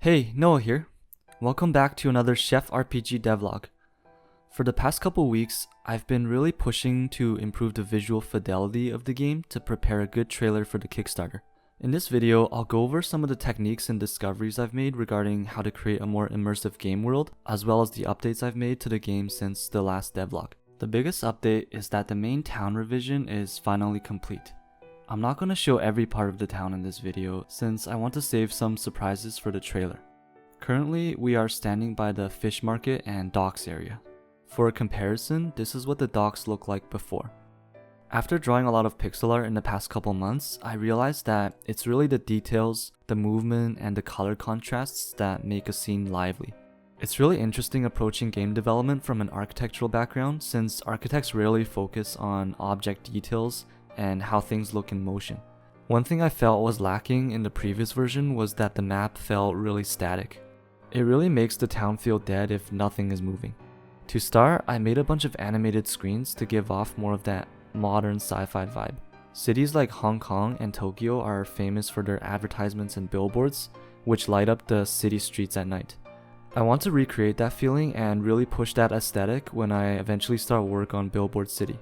Hey, Noah here. Welcome back to another Chef RPG devlog. For the past couple weeks, I've been really pushing to improve the visual fidelity of the game to prepare a good trailer for the Kickstarter. In this video, I'll go over some of the techniques and discoveries I've made regarding how to create a more immersive game world, as well as the updates I've made to the game since the last devlog. The biggest update is that the main town revision is finally complete. I'm not going to show every part of the town in this video since I want to save some surprises for the trailer. Currently, we are standing by the fish market and docks area. For a comparison, this is what the docks look like before. After drawing a lot of pixel art in the past couple months, I realized that it's really the details, the movement, and the color contrasts that make a scene lively. It's really interesting approaching game development from an architectural background since architects rarely focus on object details and how things look in motion. One thing I felt was lacking in the previous version was that the map felt really static. It really makes the town feel dead if nothing is moving. To start, I made a bunch of animated screens to give off more of that modern sci-fi vibe. Cities like Hong Kong and Tokyo are famous for their advertisements and billboards, which light up the city streets at night. I want to recreate that feeling and really push that aesthetic when I eventually start work on Billboard City.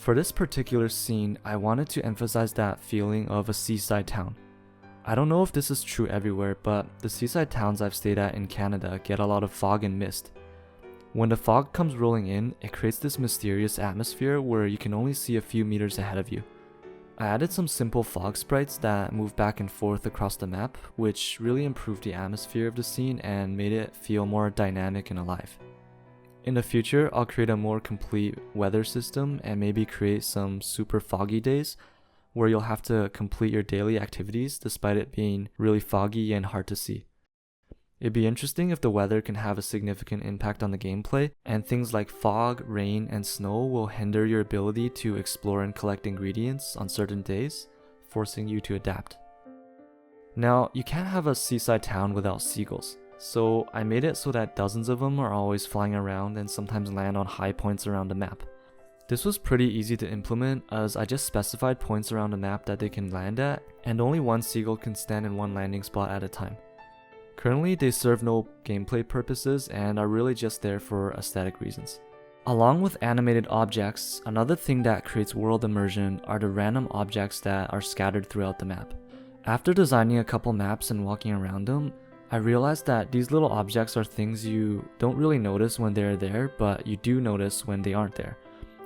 For this particular scene, I wanted to emphasize that feeling of a seaside town. I don't know if this is true everywhere, but the seaside towns I've stayed at in Canada get a lot of fog and mist. When the fog comes rolling in, it creates this mysterious atmosphere where you can only see a few meters ahead of you. I added some simple fog sprites that move back and forth across the map, which really improved the atmosphere of the scene and made it feel more dynamic and alive. In the future, I'll create a more complete weather system and maybe create some super foggy days where you'll have to complete your daily activities despite it being really foggy and hard to see. It'd be interesting if the weather can have a significant impact on the gameplay, and things like fog, rain, and snow will hinder your ability to explore and collect ingredients on certain days, forcing you to adapt. Now, you can't have a seaside town without seagulls. So I made it so that dozens of them are always flying around and sometimes land on high points around the map. This was pretty easy to implement as I just specified points around the map that they can land at, and only one seagull can stand in one landing spot at a time. Currently, they serve no gameplay purposes and are really just there for aesthetic reasons. Along with animated objects, another thing that creates world immersion are the random objects that are scattered throughout the map. After designing a couple maps and walking around them, I realized that these little objects are things you don't really notice when they're there, but you do notice when they aren't there,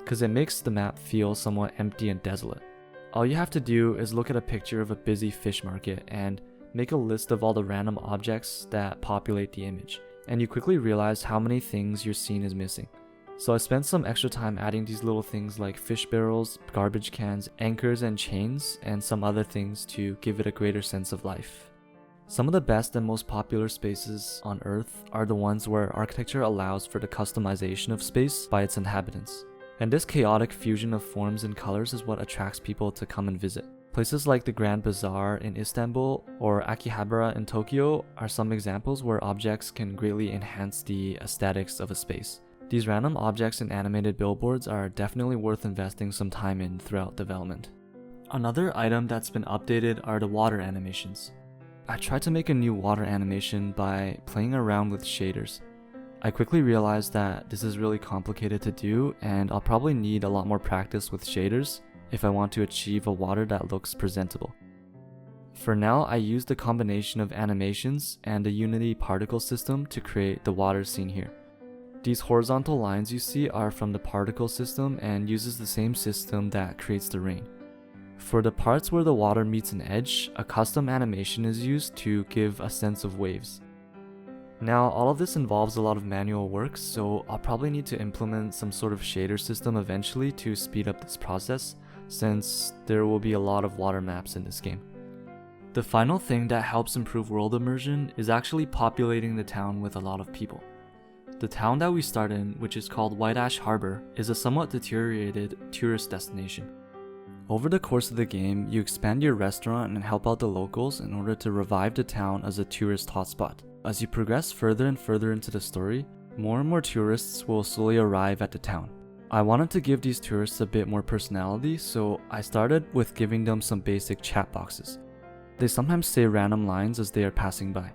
because it makes the map feel somewhat empty and desolate. All you have to do is look at a picture of a busy fish market and make a list of all the random objects that populate the image, and you quickly realize how many things your scene is missing. So I spent some extra time adding these little things like fish barrels, garbage cans, anchors and chains, and some other things to give it a greater sense of life. Some of the best and most popular spaces on Earth are the ones where architecture allows for the customization of space by its inhabitants. And this chaotic fusion of forms and colors is what attracts people to come and visit. Places like the Grand Bazaar in Istanbul or Akihabara in Tokyo are some examples where objects can greatly enhance the aesthetics of a space. These random objects and animated billboards are definitely worth investing some time in throughout development. Another item that's been updated are the water animations. I tried to make a new water animation by playing around with shaders. I quickly realized that this is really complicated to do and I'll probably need a lot more practice with shaders if I want to achieve a water that looks presentable. For now, I used a combination of animations and the Unity particle system to create the water scene here. These horizontal lines you see are from the particle system and uses the same system that creates the rain. For the parts where the water meets an edge, a custom animation is used to give a sense of waves. Now, all of this involves a lot of manual work, so I'll probably need to implement some sort of shader system eventually to speed up this process, since there will be a lot of water maps in this game. The final thing that helps improve world immersion is actually populating the town with a lot of people. The town that we start in, which is called White Ash Harbor, is a somewhat deteriorated tourist destination. Over the course of the game, you expand your restaurant and help out the locals in order to revive the town as a tourist hotspot. As you progress further and further into the story, more and more tourists will slowly arrive at the town. I wanted to give these tourists a bit more personality, so I started with giving them some basic chat boxes. They sometimes say random lines as they are passing by.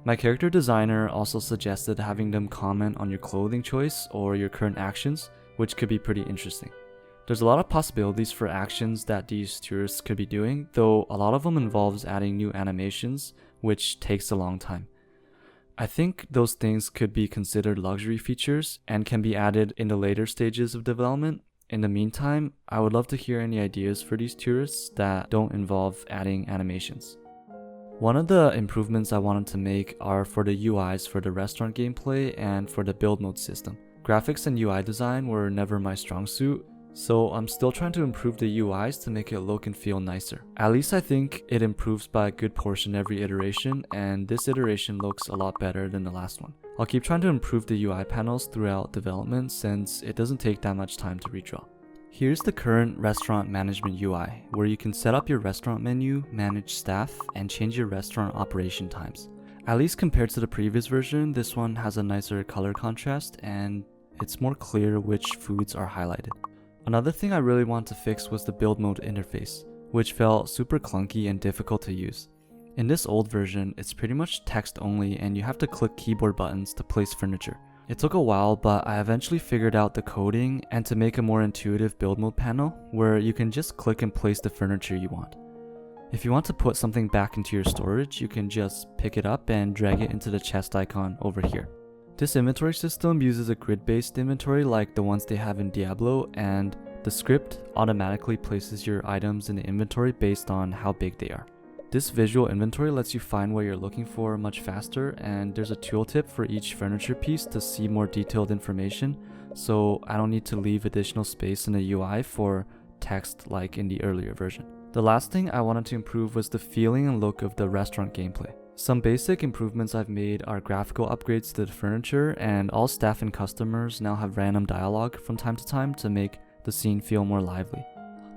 My character designer also suggested having them comment on your clothing choice or your current actions, which could be pretty interesting. There's a lot of possibilities for actions that these tourists could be doing, though a lot of them involves adding new animations, which takes a long time. I think those things could be considered luxury features and can be added in the later stages of development. In the meantime, I would love to hear any ideas for these tourists that don't involve adding animations. One of the improvements I wanted to make are for the UIs for the restaurant gameplay and for the build mode system. Graphics and UI design were never my strong suit, so I'm still trying to improve the UIs to make it look and feel nicer. At least I think it improves by a good portion every iteration, and this iteration looks a lot better than the last one. I'll keep trying to improve the UI panels throughout development since it doesn't take that much time to redraw. Here's the current restaurant management UI, where you can set up your restaurant menu, manage staff, and change your restaurant operation times. At least compared to the previous version, this one has a nicer color contrast and it's more clear which foods are highlighted. Another thing I really wanted to fix was the build mode interface, which felt super clunky and difficult to use. In this old version, it's pretty much text only and you have to click keyboard buttons to place furniture. It took a while, but I eventually figured out the coding and to make a more intuitive build mode panel where you can just click and place the furniture you want. If you want to put something back into your storage, you can just pick it up and drag it into the chest icon over here. This inventory system uses a grid-based inventory like the ones they have in Diablo, and the script automatically places your items in the inventory based on how big they are. This visual inventory lets you find what you're looking for much faster, and there's a tooltip for each furniture piece to see more detailed information, so I don't need to leave additional space in the UI for text like in the earlier version. The last thing I wanted to improve was the feeling and look of the restaurant gameplay. Some basic improvements I've made are graphical upgrades to the furniture, and all staff and customers now have random dialogue from time to time to make the scene feel more lively.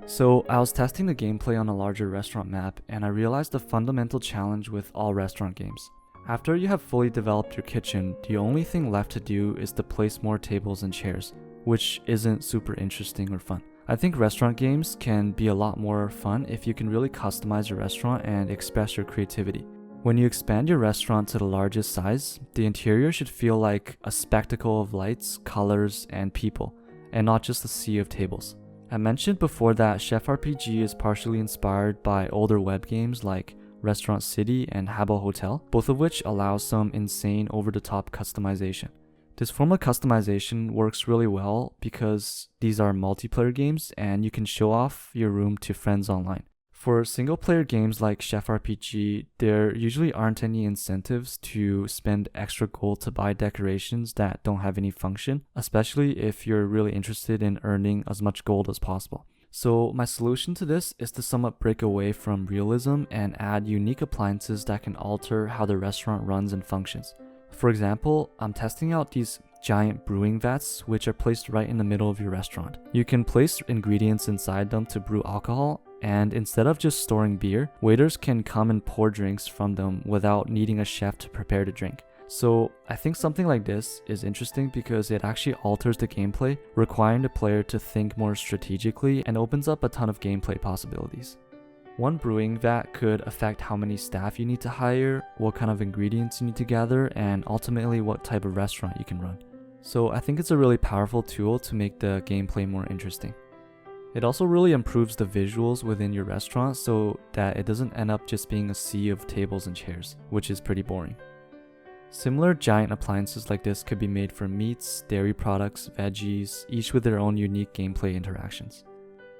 So I was testing the gameplay on a larger restaurant map, and I realized the fundamental challenge with all restaurant games. After you have fully developed your kitchen, the only thing left to do is to place more tables and chairs, which isn't super interesting or fun. I think restaurant games can be a lot more fun if you can really customize your restaurant and express your creativity. When you expand your restaurant to the largest size, the interior should feel like a spectacle of lights, colors, and people, and not just a sea of tables. I mentioned before that Chef RPG is partially inspired by older web games like Restaurant City and Habbo Hotel, both of which allow some insane over-the-top customization. This form of customization works really well because these are multiplayer games and you can show off your room to friends online. For single-player games like Chef RPG, there usually aren't any incentives to spend extra gold to buy decorations that don't have any function, especially if you're really interested in earning as much gold as possible. So my solution to this is to somewhat break away from realism and add unique appliances that can alter how the restaurant runs and functions. For example, I'm testing out these giant brewing vats which are placed right in the middle of your restaurant. You can place ingredients inside them to brew alcohol, and instead of just storing beer, waiters can come and pour drinks from them without needing a chef to prepare the drink. So I think something like this is interesting because it actually alters the gameplay, requiring the player to think more strategically and opens up a ton of gameplay possibilities. One brewing vat could affect how many staff you need to hire, what kind of ingredients you need to gather, and ultimately what type of restaurant you can run. So I think it's a really powerful tool to make the gameplay more interesting. It also really improves the visuals within your restaurant so that it doesn't end up just being a sea of tables and chairs, which is pretty boring. Similar giant appliances like this could be made for meats, dairy products, veggies, each with their own unique gameplay interactions.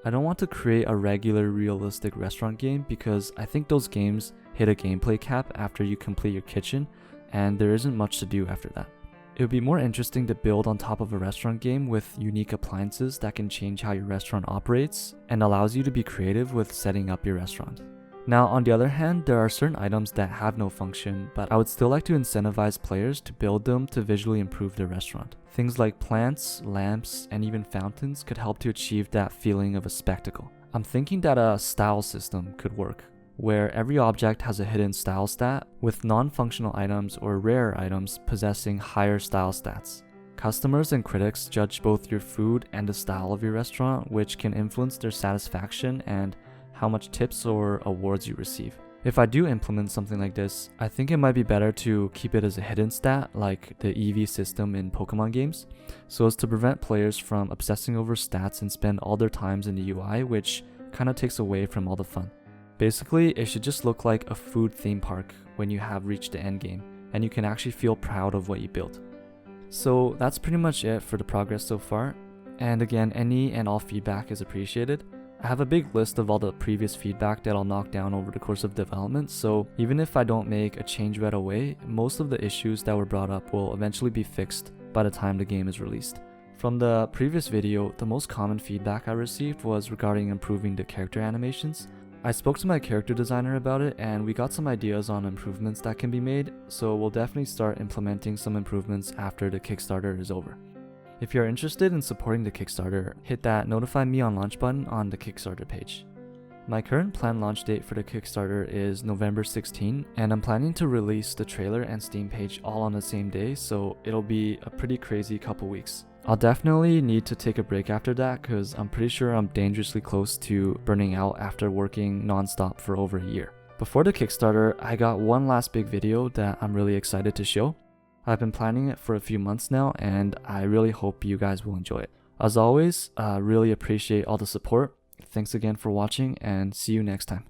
I don't want to create a regular realistic restaurant game because I think those games hit a gameplay cap after you complete your kitchen and there isn't much to do after that. It would be more interesting to build on top of a restaurant game with unique appliances that can change how your restaurant operates and allows you to be creative with setting up your restaurant. Now, on the other hand, there are certain items that have no function, but I would still like to incentivize players to build them to visually improve their restaurant. Things like plants, lamps, and even fountains could help to achieve that feeling of a spectacle. I'm thinking that a style system could work, where every object has a hidden style stat, with non-functional items or rare items possessing higher style stats. Customers and critics judge both your food and the style of your restaurant, which can influence their satisfaction and how much tips or awards you receive. If I do implement something like this, I think it might be better to keep it as a hidden stat like the EV system in Pokemon games, so as to prevent players from obsessing over stats and spend all their times in the UI, which kind of takes away from all the fun. Basically, it should just look like a food theme park when you have reached the end game, and you can actually feel proud of what you built. So that's pretty much it for the progress so far, and again, any and all feedback is appreciated. I have a big list of all the previous feedback that I'll knock down over the course of development, so even if I don't make a change right away, most of the issues that were brought up will eventually be fixed by the time the game is released. From the previous video, the most common feedback I received was regarding improving the character animations. I spoke to my character designer about it and we got some ideas on improvements that can be made, so we'll definitely start implementing some improvements after the Kickstarter is over. If you're interested in supporting the Kickstarter, hit that notify me on launch button on the Kickstarter page. My current planned launch date for the Kickstarter is November 16, and I'm planning to release the trailer and Steam page all on the same day, so it'll be a pretty crazy couple weeks. I'll definitely need to take a break after that because I'm pretty sure I'm dangerously close to burning out after working non-stop for over a year. Before the Kickstarter, I got one last big video that I'm really excited to show. I've been planning it for a few months now, and I really hope you guys will enjoy it. As always, really appreciate all the support. Thanks again for watching, and see you next time.